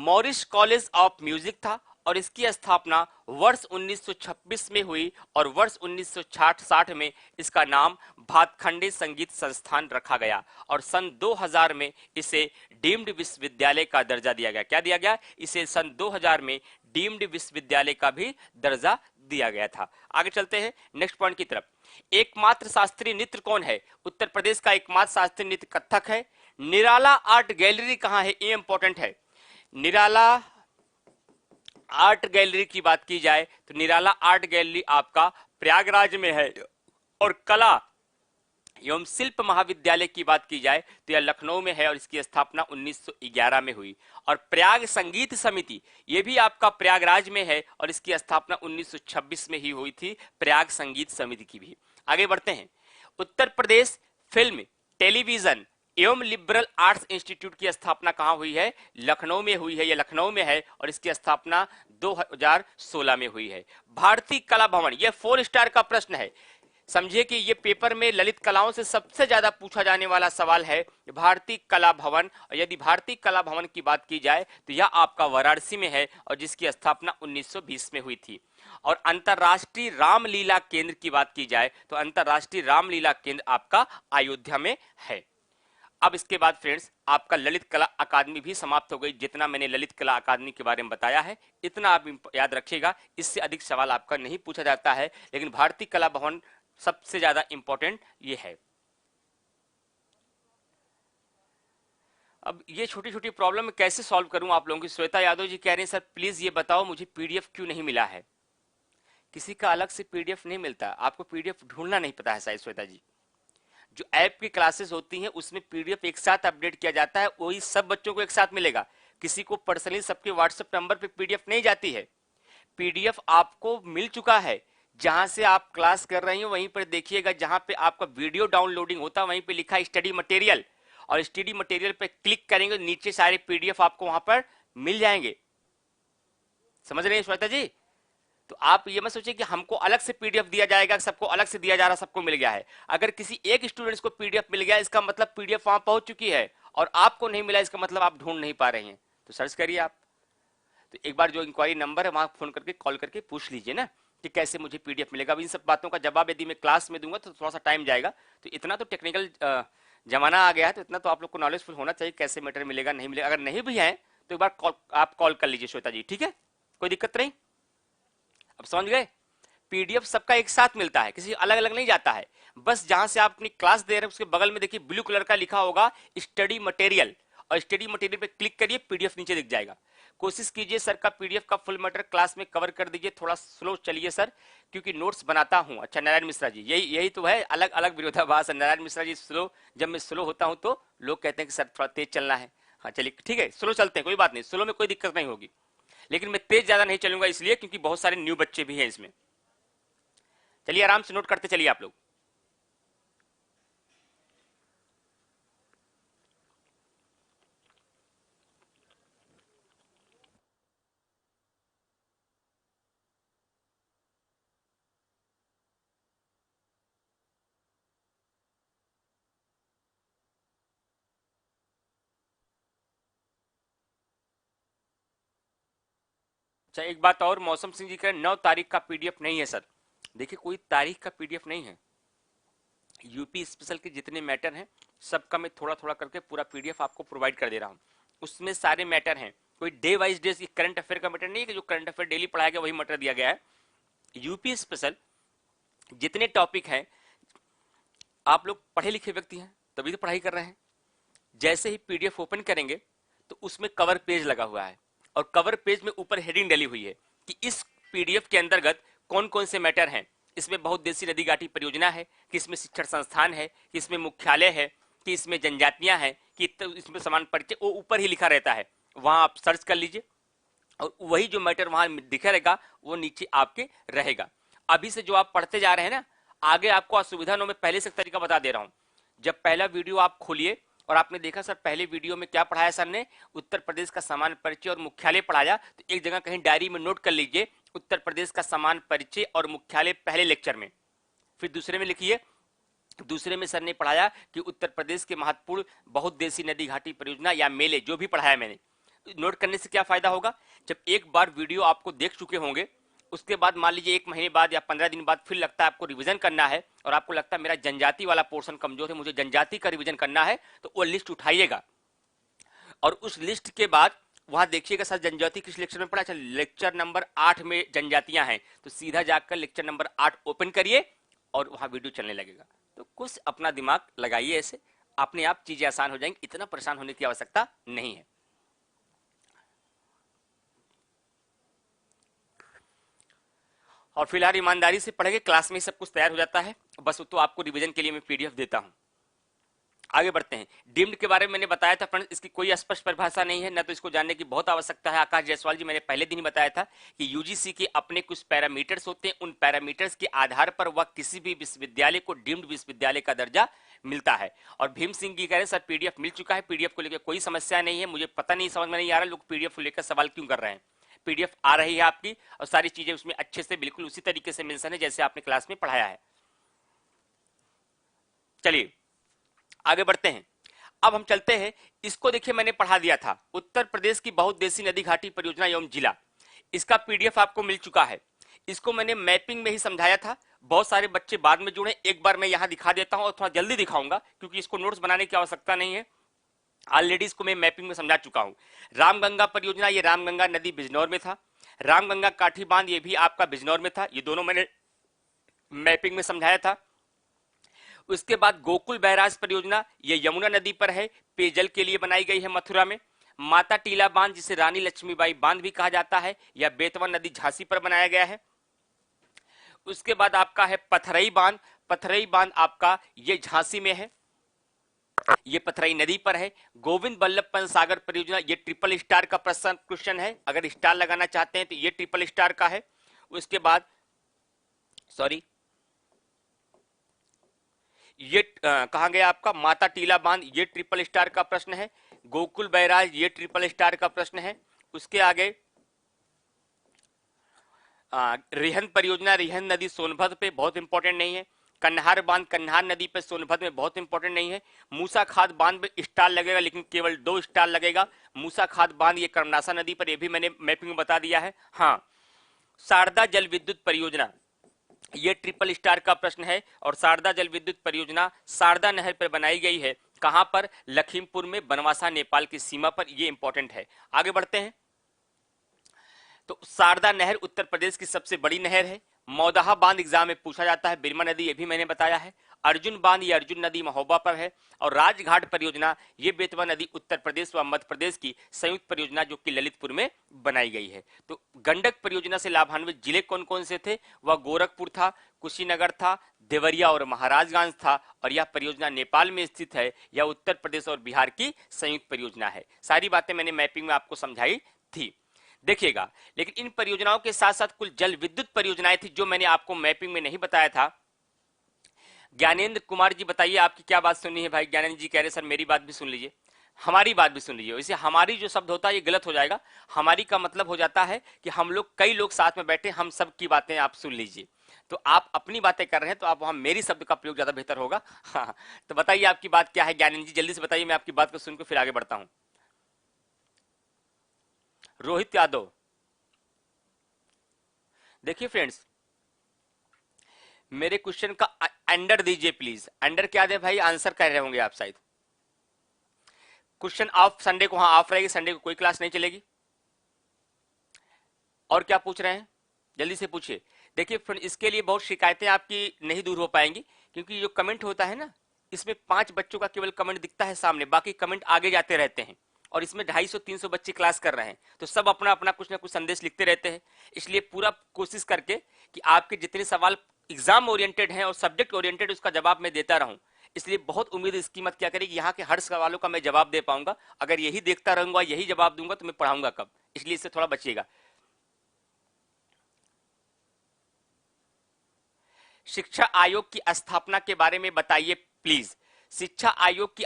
Morris college of music था और इसकी स्थापना वर्ष 1926 में हुई और वर्ष 1960 में इसका नाम भातखंडे संगीत संस्थान रखा गया और सन 2000 में इसे डीम्ड विश्वविद्यालय का दर्जा दिया गया। क्या दिया गया? इसे सन 2000 में डीम्ड विश्वविद्यालय का भी दर्जा दिया गया था। आगे चलते हैं नेक्स्ट पॉइंट की तरफ। एकमात्र शास्त्रीय नृत्य कौन है? उत्तर प्रदेश का एकमात्र शास्त्रीय नृत्य कथक है। निराला आर्ट गैलरी कहां है? ये इंपॉर्टेंट है। निराला आर्ट गैलरी की बात की जाए तो निराला आर्ट गैलरी आपका प्रयागराज में है और कला एवं शिल्प महाविद्यालय की बात की जाए तो यह लखनऊ में है और इसकी स्थापना 1911 में हुई। और प्रयाग संगीत समिति ये भी आपका प्रयागराज में है और इसकी स्थापना 1926 में ही हुई थी, प्रयाग संगीत समिति की भी। आगे बढ़ते हैं। उत्तर प्रदेश फिल्म टेलीविजन एवं लिबरल आर्ट्स इंस्टीट्यूट की स्थापना कहां हुई है? लखनऊ में हुई है। यह लखनऊ में है और इसकी स्थापना 2016 में हुई है। भारतीय कला भवन, यह 4 स्टार का प्रश्न है। समझिए कि ये पेपर में ललित कलाओं से सबसे ज्यादा पूछा जाने वाला सवाल है भारतीय कला भवन। और यदि भारतीय कला भवन की बात की जाए तो यह आपका वाराणसी में है और जिसकी स्थापना 1920 में हुई थी। और अंतरराष्ट्रीय रामलीला केंद्र की बात की जाए तो अंतरराष्ट्रीय रामलीला केंद्र आपका अयोध्या में है। अब इसके बाद फ्रेंड्स आपका ललित कला अकादमी भी समाप्त हो गई। जितना मैंने ललित कला अकादमी के बारे में बताया है इतना आप याद रखिएगा, इससे अधिक सवाल आपका नहीं पूछा जाता है, लेकिन भारतीय कला भवन सबसे ज्यादा इंपॉर्टेंट ये है। अब ये छोटी छोटी प्रॉब्लम कैसे सॉल्व करूं आप लोगों की। श्वेता यादव जी कह रहे हैं सर प्लीज ये बताओ मुझे पीडीएफ क्यों नहीं मिला है। किसी का अलग से पीडीएफ नहीं मिलता, आपको पीडीएफ ढूंढना नहीं पता है शायद श्वेता जी। जो ऐप की क्लासेस होती हैं उसमें पीडीएफ एक साथ अपडेट किया जाता है, वही सब बच्चों को एक साथ मिलेगा। किसी को पर्सनली सबके व्हाट्सएप नंबर पे पीडीएफ नहीं जाती है। पीडीएफ आपको मिल चुका है, जहां से आप क्लास कर रही हो वहीं पर देखिएगा, जहां पे आपका वीडियो डाउनलोडिंग होता है वहीं पे लिखा है स्टडी मटेरियल, और स्टडी मटेरियल पे क्लिक करेंगे नीचे सारे पीडीएफ आपको वहां पर मिल जाएंगे। समझ रहे हैं श्वेता जी? तो आप ये मत सोचिए कि हमको अलग से पीडीएफ दिया जाएगा, सबको अलग से दिया जा रहा, सबको मिल गया है। अगर किसी एक स्टूडेंट्स को पीडीएफ मिल गया इसका मतलब पीडीएफ वहां पहुंच चुकी है, और आपको नहीं मिला इसका मतलब आप ढूंढ नहीं पा रहे हैं। तो सर्च करिए आप, तो एक बार जो इंक्वायरी नंबर है वहां फोन करके कॉल करके पूछ लीजिए ना कि कैसे मुझे पीडीएफ मिलेगा। अब इन सब बातों का जवाब यदि मैं क्लास में दूंगा तो थोड़ा सा टाइम जाएगा। तो इतना तो टेक्निकल जमाना आ गया है, तो इतना तो आप लोग को नॉलेजफुल होना चाहिए कैसे मैटर मिलेगा नहीं मिलेगा। अगर नहीं भी है तो एक बार आप कॉल कर लीजिए श्वेता जी, ठीक है, कोई दिक्कत नहीं। अब समझ गए? पीडीएफ सबका एक साथ मिलता है, किसी अलग अलग नहीं जाता है। बस जहां से आप अपनी क्लास दे रहे हैं उसके बगल में देखिए ब्लू कलर का लिखा होगा स्टडी मटेरियल, और स्टडी मटेरियल पे क्लिक करिए, पीडीएफ नीचे दिख जाएगा। कोशिश कीजिए सर का पीडीएफ का फुल मैटर क्लास में कवर कर दीजिए। थोड़ा स्लो चलिए सर, क्योंकि नोट्स बनाता हूं। अच्छा नारायण मिश्रा जी, यही तो है, अलग अलग विरोधाभास है। नारायण मिश्रा जी स्लो, जब मैं स्लो होता हूं तो लोग कहते हैं कि सर थोड़ा तेज चलना है। हाँ चलिए ठीक है, स्लो चलते हैं, कोई बात नहीं, स्लो में कोई दिक्कत नहीं होगी, लेकिन मैं तेज ज्यादा नहीं चलूंगा इसलिए क्योंकि बहुत सारे न्यू बच्चे भी हैं इसमें। चलिए आराम से नोट करते चलिए आप लोग। अच्छा एक बात और, मौसम सिंह जी कह 9 तारीख का पीडीएफ नहीं है सर। देखिए कोई तारीख का पीडीएफ नहीं है, यूपी स्पेशल के जितने मैटर हैं सबका मैं थोड़ा थोड़ा करके पूरा पीडीएफ आपको प्रोवाइड कर दे रहा हूँ। उसमें सारे मैटर हैं, कोई day wise day current affair का मैटर नहीं है कि जो करंट अफेयर डेली पढ़ाया गया वही मैटर दिया गया है। यूपी स्पेशल जितने टॉपिक हैं, आप लोग पढ़े लिखे व्यक्ति हैं तभी तो पढ़ाई कर रहे हैं। जैसे ही पीडीएफ ओपन करेंगे तो उसमें कवर पेज लगा हुआ है, और कवर पेज में ऊपर हेडिंग डली हुई है कि इस पीडीएफ के अंतर्गत कौन कौन से मैटर हैं। इसमें बहुउद्देशीय नदी घाटी परियोजना है, कि इसमें शिक्षण संस्थान है, कि इसमें मुख्यालय है, कि इसमें जनजातियां हैं, कि इसमें समान परिचय, वो ऊपर ही लिखा रहता है। वहां आप सर्च कर लीजिए और वही जो मैटर वहां दिखा रहेगा वो नीचे आपके रहेगा। अभी से जो आप पढ़ते जा रहे हैं ना, आगे आपको असुविधा न, मैं पहले से तरीका बता दे रहा हूं। जब पहला वीडियो आप खोलिए और आपने देखा सर पहले वीडियो में क्या पढ़ाया सर ने, उत्तर प्रदेश का सामान्य परिचय और मुख्यालय पढ़ाया, तो एक जगह कहीं डायरी में नोट कर लीजिए उत्तर प्रदेश का सामान्य परिचय और मुख्यालय पहले लेक्चर में। फिर दूसरे में लिखिए, दूसरे में सर ने पढ़ाया कि उत्तर प्रदेश के महत्वपूर्ण बहुउद्देशीय नदी घाटी परियोजना या मेले, जो भी पढ़ाया मैंने, नोट करने से क्या फायदा होगा, जब एक बार वीडियो आपको देख चुके होंगे, उसके बाद मान लीजिए 1 महीने बाद या 15 दिन बाद फिर लगता है आपको रिवीजन करना है, और आपको लगता है मेरा जनजाति वाला पोर्शन कमजोर है, मुझे जनजाति का रिवीजन करना है, तो वो लिस्ट उठाइएगा और उस लिस्ट के बाद वहां देखिएगा सर जनजाति किस लेक्चर में पढ़ा। अच्छा, लेक्चर नंबर 8 में जनजातियां हैं, तो सीधा जाकर लेक्चर नंबर 8 ओपन करिए और वहां वीडियो चलने लगेगा। तो कुछ अपना दिमाग लगाइए, ऐसे अपने आप चीजें आसान हो जाएंगी, इतना परेशान होने की आवश्यकता नहीं है। और फिलहाल ईमानदारी से पढ़ेंगे, क्लास में सब कुछ तैयार हो जाता है, बस तो आपको रिवीजन के लिए मैं पीडीएफ देता हूं। आगे बढ़ते हैं। डिम्ड के बारे में मैंने बताया था फ्रेंड्स, इसकी कोई स्पष्ट परिभाषा नहीं है, न तो इसको जानने की बहुत आवश्यकता है। आकाश जायसवाल जी, मैंने पहले दिन ही बताया था कि यूजीसी के अपने कुछ पैरामीटर्स होते हैं, उन पैरामीटर्स के आधार पर वह किसी भी विश्वविद्यालय को डिम्ड विश्वविद्यालय का दर्जा मिलता है। और भीम सिंह जी कह रहे हैं सर पीडीएफ मिल चुका है, पीडीएफ को लेकर कोई समस्या नहीं है। मुझे पता नहीं, समझ में नहीं आ रहा लोग पीडीएफ को लेकर सवाल क्यों कर रहे हैं। पीडीएफ आ रही है आपकी, और सारी चीजें उसमें अच्छे से बिल्कुल उसी तरीके से मेंशन है जैसे आपने क्लास में पढ़ाया है। चलिए आगे बढ़ते हैं। अब हम चलते हैं, इसको देखिए मैंने पढ़ा दिया था, उत्तर प्रदेश की बहुउद्देशीय नदी घाटी परियोजना एवं जिला, इसका पीडीएफ आपको मिल चुका है। इसको मैंने मैपिंग में ही समझाया था, बहुत सारे बच्चे बाद में जुड़े, एक बार मैं यहां दिखा देता हूं और थोड़ा जल्दी दिखाऊंगा क्योंकि इसको नोट्स बनाने की आवश्यकता नहीं है, ऑलरेडी इसको मैं मैपिंग में समझा चुका हूं। रामगंगा परियोजना, ये रामगंगा नदी बिजनौर में था। रामगंगा काठी बांध, ये भी आपका बिजनौर में था। ये दोनों मैंने मैपिंग में समझाया था। उसके बाद गोकुल बैराज परियोजना, ये यमुना नदी पर है, पेयजल के लिए बनाई गई है मथुरा में। माता टीला बांध, जिसे रानी लक्ष्मीबाई बांध भी कहा जाता है, यह बेतवा नदी झांसी पर बनाया गया है। उसके बाद आपका है पथरई बांध, पथरई बांध आपका ये झांसी में है, ये पथरई नदी पर है। गोविंद बल्लभ पंत सागर परियोजना, ये ट्रिपल स्टार का प्रश्न क्वेश्चन है, अगर स्टार लगाना चाहते हैं तो ये ट्रिपल स्टार का है। उसके बाद सॉरी, ये कहा गया आपका माता टीला बांध, ये ट्रिपल स्टार का प्रश्न है। गोकुल बैराज, ये ट्रिपल स्टार का प्रश्न है। उसके आगे रिहंद परियोजना, रिहंद नदी सोनभद्र पे, बहुत इंपॉर्टेंट नहीं है। कन्हार बांध, कन्हार नदी पे सोनभद्र में, बहुत इंपॉर्टेंट नहीं है। मूसा खाद बांध पे स्टार लगेगा, लेकिन केवल 2 स्टार लगेगा। मूसा खाद बांध ये कर्मनासा नदी पर, ये भी मैंने मैपिंग में बता दिया है। हाँ, शारदा जल विद्युत परियोजना, ये ट्रिपल स्टार का प्रश्न है। और शारदा जल विद्युत परियोजना शारदा नहर पर बनाई गई है, कहां पर, लखीमपुर में, बनवासा नेपाल की सीमा पर, ये इंपॉर्टेंट है। आगे बढ़ते हैं। तो शारदा नहर उत्तर प्रदेश की सबसे बड़ी नहर है। मौदाहा बांध एग्जाम में पूछा जाता है, बिरमा नदी, ये भी मैंने बताया है। अर्जुन बांध, ये अर्जुन नदी महोबा पर है। और राजघाट परियोजना, ये बेतवा नदी उत्तर प्रदेश व मध्य प्रदेश की संयुक्त परियोजना जो कि ललितपुर में बनाई गई है। तो गंडक परियोजना से लाभान्वित जिले कौन कौन से थे, वह गोरखपुर था, कुशीनगर था, देवरिया और महाराजगंज था। और यह परियोजना नेपाल में स्थित है, यह उत्तर प्रदेश और बिहार की संयुक्त परियोजना है। सारी बातें मैंने मैपिंग में आपको समझाई थी, देखिएगा। लेकिन इन परियोजनाओं के साथ साथ कुल जल विद्युत परियोजनाएं थी जो मैंने आपको मैपिंग में नहीं बताया था। ज्ञानेंद्र कुमार जी बताइए आपकी क्या बात सुननी है भाई। ज्ञानेंद्र जी कह रहे सर मेरी बात भी सुन लीजिए, हमारी बात भी सुन लीजिए। इसे हमारी जो शब्द होता है ये गलत हो जाएगा। हमारी का मतलब हो जाता है कि हम लोग, कई लोग साथ में बैठे, हम सब की बातें आप सुन लीजिए। तो आप अपनी बातें कर रहे हैं तो आप वहां मेरी शब्द का प्रयोग ज्यादा बेहतर होगा। हाँ, तो बताइए आपकी बात क्या है ज्ञानेंद्र जी, जल्दी से बताइए, मैं आपकी बात को सुनकर फिर आगे बढ़ता हूं। रोहित यादव, देखिए फ्रेंड्स, मेरे क्वेश्चन का अंडर दीजिए प्लीज। अंडर क्या दे भाई, आंसर कर रहे होंगे आप शायद। क्वेश्चन ऑफ, संडे को हाँ ऑफ रहेगी, संडे को कोई क्लास नहीं चलेगी। और क्या पूछ रहे हैं, जल्दी से पूछिए। देखिए फ्रेंड, इसके लिए बहुत शिकायतें आपकी नहीं दूर हो पाएंगी, क्योंकि जो कमेंट होता है ना, इसमें 5 बच्चों का केवल कमेंट दिखता है सामने, बाकी कमेंट आगे जाते रहते हैं। और इसमें 250-300 बच्चे क्लास कर रहे हैं, तो सब अपना अपना कुछ ना कुछ संदेश लिखते रहते हैं। इसलिए पूरा कोशिश करके कि आपके जितने सवाल एग्जाम ओरिएंटेड हैं और सब्जेक्ट ओरिएंटेड, उसका जवाब मैं देता रहूं। इसलिए बहुत उम्मीद इसकी मत क्या करेगी, यहाँ के हर सवालों का मैं जवाब दे पाऊंगा। अगर यही देखता रहूंगा, यही जवाब दूंगा, तो मैं पढ़ाऊंगा कब, इसलिए इससे थोड़ा बचिएगा। शिक्षा आयोग की स्थापना के बारे में बताइए प्लीज। शिक्षा आयोग की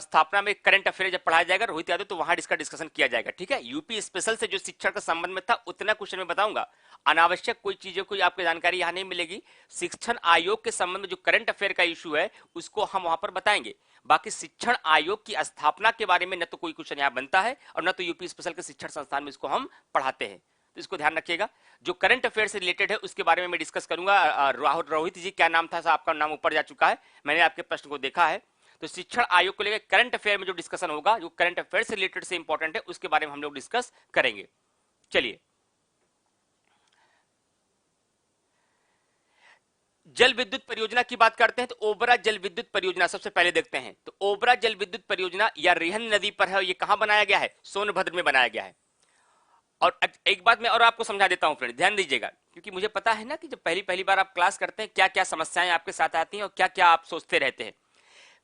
स्थापना में करंट अफेयर जब पढ़ाया जाएगा रोहित यादव, तो वहां इसका डिस्कशन किया जाएगा। ठीक है, यूपी स्पेशल से जो शिक्षा का संबंध में था उतना क्वेश्चन में बताऊंगा, अनावश्यक कोई चीजों को आपको जानकारी यहां नहीं मिलेगी। शिक्षण आयोग के संबंध में जो करंट अफेयर का इशू है उसको हम वहां पर बताएंगे। बाकी शिक्षण आयोग की स्थापना के बारे में न तो कोई क्वेश्चन यहां बनता है और न तो यूपी स्पेशल के शिक्षण संस्थान में इसको हम पढ़ाते हैं, तो इसको ध्यान रखिएगा। जो करंट अफेयर से रिलेटेड है उसके बारे में मैं डिस्कस करूंगा। रोहित जी क्या नाम था, आपका नाम ऊपर जा चुका है, मैंने आपके प्रश्न को देखा है। तो शिक्षण आयोग को लेकर करंट अफेयर में जो डिस्कशन होगा, जो करंट अफेयर से रिलेटेड से इंपॉर्टेंट है, उसके बारे में हम लोग डिस्कस करेंगे। चलिए, जल विद्युत परियोजना की बात करते हैं तो ओबरा जल विद्युत परियोजना सबसे पहले देखते हैं। तो ओबरा जल विद्युत परियोजना या रिहन नदी पर है, ये कहां बनाया गया है, सोनभद्र में बनाया गया है। और एक बात मैं और आपको समझा देता हूं फ्रेंड, ध्यान दीजिएगा, क्योंकि मुझे पता है ना कि जब पहली पहली बार आप क्लास करते हैं क्या क्या समस्याएं आपके साथ आती हैं और क्या क्या आप सोचते रहते हैं।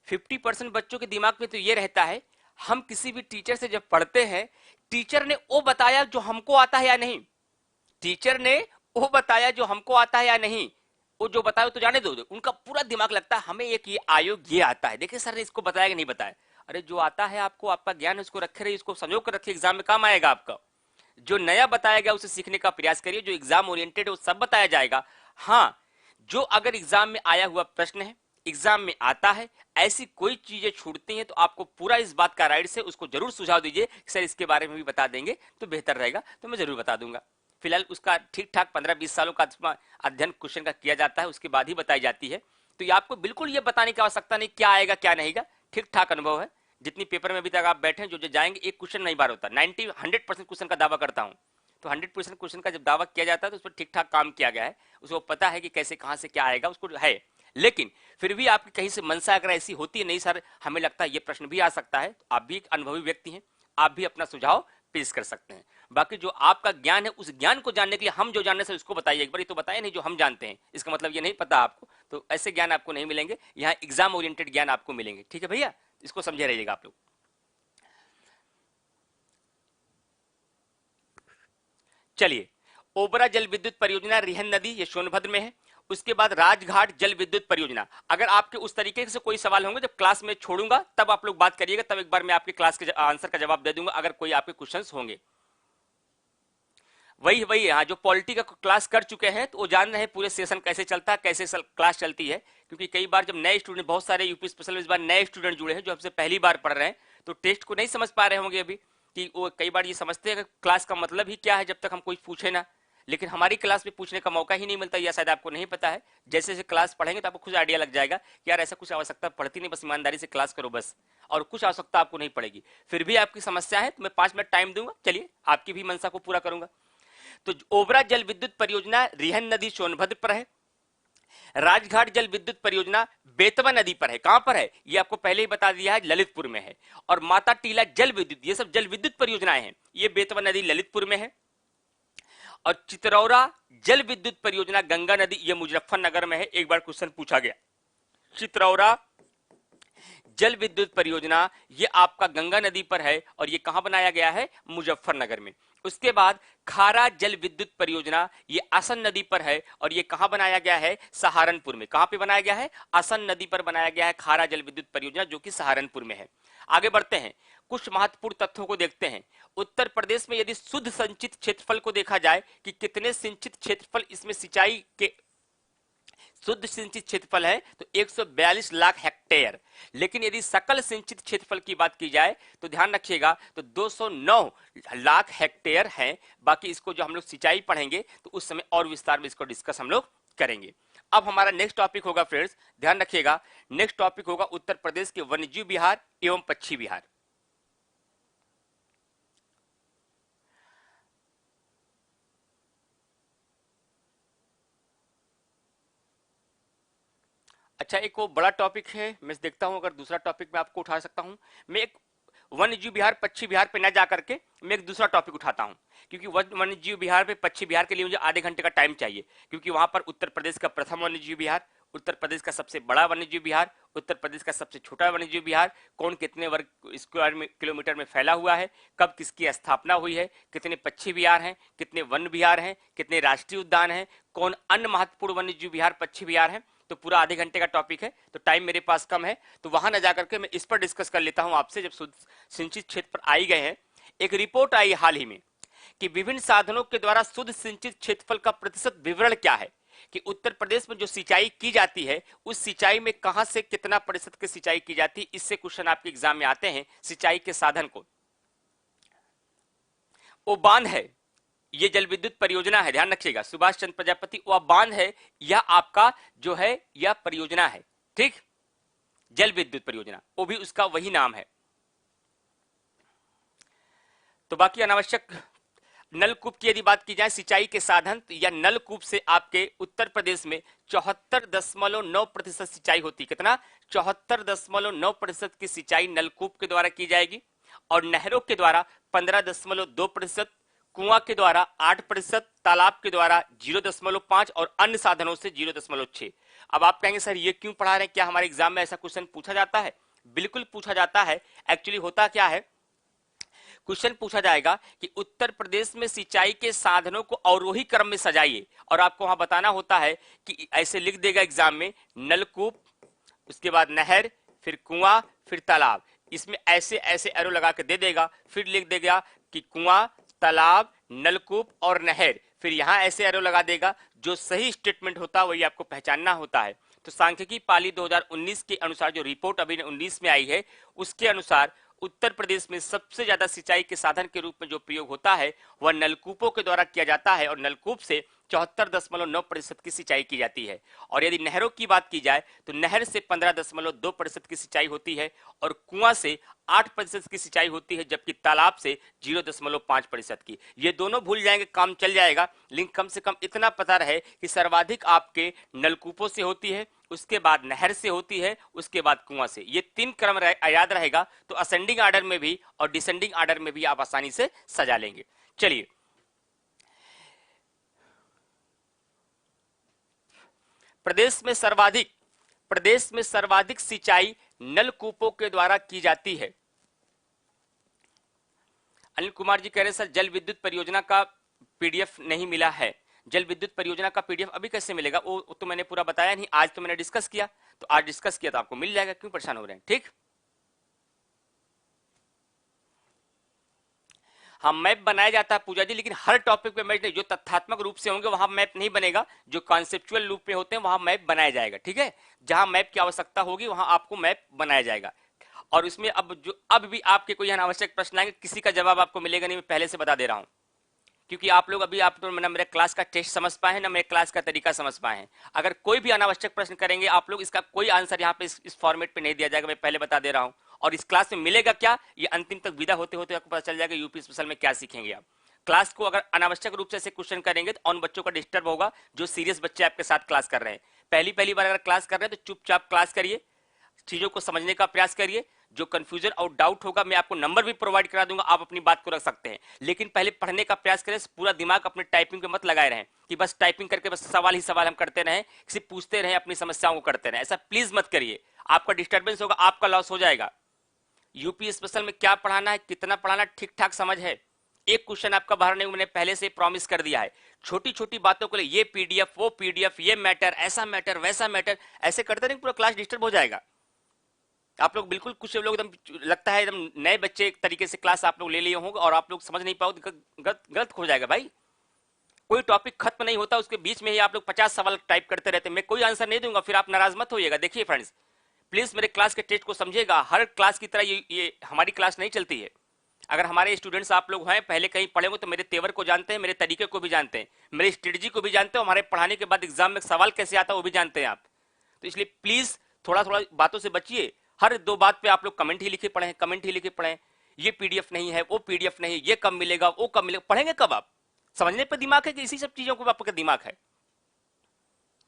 50% बच्चों के दिमाग में तो ये रहता है, हम किसी भी टीचर से जब पढ़ते हैं, टीचर ने वो बताया जो हमको आता है या नहीं, टीचर ने वो बताया जो हमको आता है या नहीं, वो जो बताया तो जाने दो। उनका पूरा दिमाग लगता है हमें एक ये आयोग ये आता है, देखिए सर ने इसको बताया कि नहीं बताया। अरे जो आता है आपको, आपका ज्ञान उसको रखे रहिए, इसको संजो कर रखिए, एग्जाम में काम आएगा आपका। जो नया बताया गया उसे सीखने का प्रयास करिए, जो एग्जाम ओरिएंटेड है वो सब बताया जाएगा। हाँ, जो अगर एग्जाम में आया हुआ प्रश्न है, एग्जाम में आता है, ऐसी कोई चीजें छूटती हैं तो आपको पूरा इस बात का राइट से उसको जरूर सुझाव दीजिए, सर इसके बारे में भी बता देंगे तो बेहतर रहेगा, तो मैं जरूर बता दूंगा। फिलहाल उसका ठीक ठाक 15-20 सालों का अध्ययन क्वेश्चन का किया जाता है, उसके बाद ही बताई जाती है। तो ये आपको बिल्कुल ये बताने की आवश्यकता नहीं क्या आएगा क्या नहीं, ठीक ठाक अनुभव है। जितनी पेपर में अभी तक आप बैठे जो जाएंगे, एक क्वेश्चन नहीं बार होता, 100% क्वेश्चन का दावा करता हूं। तो 100% क्वेश्चन का जब दावा किया जाता है तो उस पर ठीक ठाक काम किया गया है, उसको पता है कि कैसे कहां से क्या आएगा उसको है। लेकिन फिर भी आपकी कहीं से मनसा अगर ऐसी होती है, नहीं सर हमें लगता है ये प्रश्न भी आ सकता है, तो आप भी एक अनुभवी व्यक्ति हैं, आप भी अपना सुझाव पेश कर सकते हैं। बाकी जो आपका ज्ञान है उस ज्ञान को जानने के लिए हम जो जानने से उसको बताइए, एक बार तो बताइए नहीं जो हम जानते हैं, इसका मतलब ये नहीं पता आपको, तो ऐसे ज्ञान आपको नहीं मिलेंगे, यहाँ एग्जाम ओरिएंटेड ज्ञान आपको मिलेंगे। ठीक है भैया, इसको समझे रहिएगा आप लोग। चलिए, ओबरा जल विद्युत परियोजना रिहन नदी, ये सोनभद्र में है। उसके बाद राजघाट जल विद्युत परियोजना। अगर आपके उस तरीके से कोई सवाल होंगे जब क्लास में छोड़ूंगा तब आप लोग बात करिएगा, तब एक बार मैं आपके क्लास के आंसर का जवाब दे दूंगा अगर कोई आपके क्वेश्चंस होंगे। वही हाँ, जो पॉलिटी का क्लास कर चुके हैं तो वो जान रहे हैं पूरे सेशन कैसे चलता है, कैसे क्लास चलती है। क्योंकि कई बार जब नए स्टूडेंट, बहुत सारे यूपी स्पेशल इस बार नए स्टूडेंट जुड़े हैं जो हमसे पहली बार पढ़ रहे हैं, तो टेस्ट को नहीं समझ पा रहे होंगे अभी, कि वो कई बार ये समझते हैं कि क्लास का मतलब ही क्या है जब तक हम कोई पूछे ना। लेकिन हमारी क्लास में पूछने का मौका ही नहीं मिलता, या शायद आपको नहीं पता है। जैसे जैसे क्लास पढ़ेंगे तो आपको खुद आइडिया लग जाएगा कि यार ऐसा कुछ आवश्यकता पड़ती नहीं, बस ईमानदारी से क्लास करो बस, और कुछ आवश्यकता आपको नहीं पड़ेगी। फिर भी आपकी समस्या है तो मैं 5 मिनट टाइम दूंगा, चलिए आपकी भी मनसा को पूरा करूंगा। तो ओबरा जल विद्युत परियोजना रिहन नदी सोनभद्र पर है। राजघाट जल विद्युत परियोजना बेतवा नदी पर है। कहां पर है ये आपको पहले ही बता दिया है, ललितपुर में है। और माता टीला जल विद्युत, ये सब जल विद्युत परियोजनाएं हैं, ये बेतवा नदी ललितपुर में है। और चित्रौरा जल विद्युत परियोजना गंगा नदी, ये मुजफ्फरनगर में है। एक बार क्वेश्चन पूछा गया, चित्रौरा जल विद्युत परियोजना ये आपका गंगा नदी पर है और ये कहां बनाया गया है, मुजफ्फरनगर में। उसके बाद खारा जल विद्युत परियोजना ये आसन नदी पर है और ये कहां बनाया गया है, सहारनपुर में। कहां पे बनाया गया है, आसन नदी पर बनाया गया है खारा जल विद्युत परियोजना, जो कि सहारनपुर में है। आगे बढ़ते हैं, कुछ महत्वपूर्ण तथ्यों को देखते हैं। उत्तर प्रदेश में यदि शुद्ध संचित क्षेत्रफल को देखा जाए कि कितने सिंचित क्षेत्रफल इसमें सिंचाई के शुद्ध सिंचित क्षेत्रफल है, तो 142 लाख हेक्टेयर। लेकिन यदि सकल सिंचित क्षेत्रफल की बात की जाए तो ध्यान रखिएगा तो 209 लाख हेक्टेयर है। बाकी इसको जो हम लोग सिंचाई पढ़ेंगे तो उस समय और विस्तार में इसको डिस्कस हम लोग करेंगे। अब हमारा नेक्स्ट टॉपिक होगा फ्रेंड्स, ध्यान रखिएगा, नेक्स्ट टॉपिक होगा उत्तर प्रदेश के वन्यजीव विहार एवं पक्षी विहार। अच्छा, एक वो बड़ा टॉपिक है, मैं देखता हूं अगर दूसरा टॉपिक मैं आपको उठा सकता हूं। मैं एक वन्य जीव विहार पक्षी विहार पे न जा करके मैं एक दूसरा टॉपिक उठाता हूं, क्योंकि वन्य जीव विहार पे पक्षी विहार के लिए मुझे आधे घंटे का टाइम चाहिए। क्योंकि वहां पर उत्तर प्रदेश का प्रथम वन्य जीव विहार, उत्तर प्रदेश का सबसे बड़ा वन्य जीव विहार, उत्तर प्रदेश का सबसे छोटा वन्य जीव विहार, कौन कितने वर्ग स्क्वायर किलोमीटर में फैला हुआ है, कब किसकी स्थापना हुई है, कितने पक्षी विहार हैं, कितने वन विहार हैं, कितने राष्ट्रीय उद्यान हैं, कौन अन्य महत्वपूर्ण वन्य जीव विहार पक्षी विहार हैं, तो पूरा आधे घंटे का टॉपिक है, तो टाइम मेरे पास कम है, तो वहां न जाकर के मैं इस पर डिस्कस कर लेता हूं आपसे। जब सिंचित क्षेत्र पर आई गए हैं, एक रिपोर्ट आई हाल ही में कि विभिन्न साधनों के द्वारा शुद्ध सिंचित क्षेत्रफल का प्रतिशत विवरण क्या है, कि उत्तर प्रदेश में जो सिंचाई की जाती है उस सिंचाई में कहां से कितना प्रतिशत की सिंचाई की जाती है। इससे क्वेश्चन आपके एग्जाम में आते हैं। सिंचाई के साधन को, वो बांध है, ये जल विद्युत परियोजना है, ध्यान रखिएगा, सुभाष चंद्र प्रजापति, वह बांध है या आपका जो है यह परियोजना है, ठीक, जल विद्युत परियोजना, वो भी उसका वही नाम है। तो बाकी अनावश्यक नलकूप की यदि बात की जाए, सिंचाई के साधन या नलकूप से आपके उत्तर प्रदेश में 74.9% सिंचाई होती। कितना? 74.9% की सिंचाई नलकूप के द्वारा की जाएगी, और नहरों के द्वारा 15.2%, कुआं के द्वारा 8%, तालाब के द्वारा 0.5 और अन्य साधनों से 0.6। अब आप कहेंगे सर ये क्यों पढ़ा रहे हैं, क्या हमारे एग्जाम में ऐसा क्वेश्चन पूछा जाता है? बिल्कुल पूछा जाता है। एक्चुअली होता क्या है, क्वेश्चन पूछा जाएगा कि उत्तर प्रदेश में सिंचाई के साधनों को अवरोही क्रम में सजाइए, और आपको वहां बताना होता है कि ऐसे लिख देगा एग्जाम में, नलकूप, उसके बाद नहर, फिर कुआं, फिर तालाब, इसमें ऐसे ऐसे एरो लगा के दे देगा, फिर लिख देगा कि कुआं, तालाब, नलकूप और नहर, फिर यहां ऐसे एरो लगा देगा। जो सही स्टेटमेंट होता है वही आपको पहचानना होता है। तो सांख्यिकी पाली 2019 के अनुसार जो रिपोर्ट अभी 19 में आई है, उसके अनुसार उत्तर प्रदेश में सबसे ज्यादा सिंचाई के साधन के रूप में जो प्रयोग होता है वह नलकूपों के द्वारा किया जाता है, और नलकूप से 74.9% की सिंचाई की जाती है। और यदि नहरों की बात की जाए तो नहर से 15.2% की सिंचाई होती है, और कुआं से 8% की सिंचाई होती है, जबकि तालाब से 0.5% की। ये दोनों भूल जाएंगे काम चल जाएगा, लेकिन कम से कम इतना पता रहे कि सर्वाधिक आपके नलकूपों से होती है, उसके बाद नहर से होती है, उसके बाद कुआं से। ये 3 क्रम याद रहेगा, तो असेंडिंग ऑर्डर में भी और डिसेंडिंग ऑर्डर में भी आप आसानी से सजा लेंगे। चलिए, प्रदेश में सर्वाधिक सिंचाई नलकूपों के द्वारा की जाती है। अनिल कुमार जी कह रहे हैं सर जल विद्युत परियोजना का पीडीएफ नहीं मिला है। जल विद्युत परियोजना का पीडीएफ अभी कैसे मिलेगा, वो तो मैंने पूरा बताया नहीं, आज तो मैंने डिस्कस किया, तो आज डिस्कस किया तो आपको मिल जाएगा, क्यों परेशान हो रहे हैं, ठीक। हाँ, मैप बनाया जाता है पूजा जी, लेकिन हर टॉपिक पे मैप नहीं, जो तथ्यात्मक रूप से होंगे वहां मैप नहीं बनेगा, जो कॉन्सेप्चुअल रूप में होते हैं वहां मैप बनाया जाएगा, ठीक है। जहां मैप की आवश्यकता होगी वहां आपको मैप बनाया जाएगा। और इसमें अब भी आपके कोई अनावश्यक प्रश्न आएंगे, किसी का जवाब आपको मिलेगा नहीं, मैं पहले से बता दे रहा हूं, क्योंकि आप लोग अभी आप ना मेरे क्लास का टेस्ट समझ पाए हैं, ना मेरे क्लास का तरीका समझ पाए हैं। अगर कोई भी अनावश्यक प्रश्न करेंगे आप लोग, इसका कोई आंसर यहाँ पे इस फॉर्मेट पे नहीं दिया जाएगा, मैं पहले बता दे रहा हूँ। और इस क्लास में मिलेगा क्या, ये अंतिम तक विदा होते होते आपको पता चल जाएगा यूपी स्पेशल में क्या सीखेंगे आप। क्लास को अगर अनावश्यक रूप से ऐसे क्वेश्चन करेंगे तो उन बच्चों का डिस्टर्ब होगा जो सीरियस बच्चे आपके साथ क्लास कर रहे हैं। पहली बार अगर क्लास कर रहे हैं तो चुपचाप क्लास करिए, चीजों को समझने का प्रयास करिए। जो कंफ्यूजन और डाउट होगा मैं आपको नंबर भी प्रोवाइड करा दूंगा, आप अपनी बात को रख सकते हैं, लेकिन पहले पढ़ने का प्रयास करें। पूरा दिमाग अपने टाइपिंग पे मत लगाए रहें कि बस टाइपिंग करके बस सवाल ही सवाल हम करते रहें, किसी पूछते रहें, अपनी समस्याओं को करते रहें, ऐसा प्लीज मत करिए। आपका डिस्टर्बेंस होगा, आपका लॉस हो जाएगा। यूपी स्पेशल में क्या पढ़ाना है, कितना पढ़ाना, ठीक ठाक समझ है। एक क्वेश्चन आपका बाहर नहीं, मैंने पहले से प्रॉमिस कर दिया है। छोटी छोटी बातों को लिए ये पीडीएफ वो पीडीएफ, ये मैटर ऐसा मैटर वैसा मैटर, ऐसे करते रहें पूरा क्लास डिस्टर्ब हो जाएगा। आप लोग बिल्कुल, कुछ लोग एकदम लगता है एकदम नए बच्चे एक तरीके से क्लास आप लोग ले लिए होंगे और आप लोग समझ नहीं पाओगे, गलत हो जाएगा भाई। कोई टॉपिक खत्म नहीं होता, उसके बीच में ही आप लोग 50 सवाल टाइप करते रहते हैं, मैं कोई आंसर नहीं दूंगा, फिर आप नाराज मत होइएगा। देखिए फ्रेंड्स, प्लीज मेरे क्लास के टेस्ट को समझिएगा, हर क्लास की तरह ये हमारी क्लास नहीं चलती है। अगर हमारे स्टूडेंट्स आप लोग हैं, पहले कहीं पढ़े हो, तो मेरे तेवर को जानते हैं, मेरे तरीके को भी जानते हैं, मेरी स्ट्रेटजी को भी जानते हैं, हमारे पढ़ाने के बाद एग्जाम में सवाल कैसे आता है वो भी जानते हैं आप। तो इसलिए प्लीज थोड़ा थोड़ा बातों से बचिए। हर 2 बात पे आप लोग कमेंट ही लिखे पढ़ें, कमेंट ही लिखे पढ़ें, ये पीडीएफ नहीं है, वो पीडीएफ नहीं, ये कब मिलेगा, वो कब मिलेगा, पढ़ेंगे कब आप? समझने पे दिमाग है कि इसी सब चीजों को आपका दिमाग है?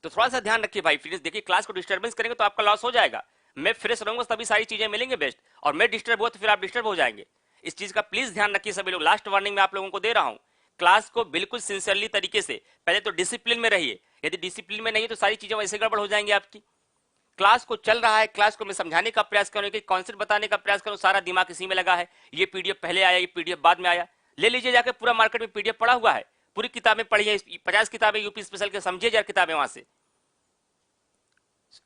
तो थोड़ा सा ध्यान रखिए भाई। प्लीज देखिए, क्लास को डिस्टर्बेंस करेंगे तो आपका लॉस हो जाएगा। मैं फ्रेश रहूंगा तभी सारी चीजें मिलेंगे बेस्ट, और मैं डिस्टर्ब हुआ तो फिर आप डिस्टर्ब हो जाएंगे। इस चीज का प्लीज ध्यान रखिए सभी लोग। लास्ट वार्निंग में आप लोगों को दे रहा हूं, क्लास को बिल्कुल सिंसियरली तरीके से, पहले तो डिसिप्लिन में रहिए। यदि डिसिप्लिन में नहीं तो सारी चीजें वैसे गड़बड़ हो जाएंगी आपकी। क्लास को चल रहा है, क्लास को मैं समझाने का प्रयास करूं, कि कॉन्सेप्ट बताने का प्रयास करूं, सारा दिमाग इसी में लगा है। ये पीडीएफ पहले आया, ये पीडीएफ बाद में आया, ले लीजिए जाके, पूरा मार्केट में पीडीएफ पड़ा हुआ है, पूरी किताबें पढ़िए, 50 किताबें यूपी स्पेशल के, समझिए जरा किताबें वहां से।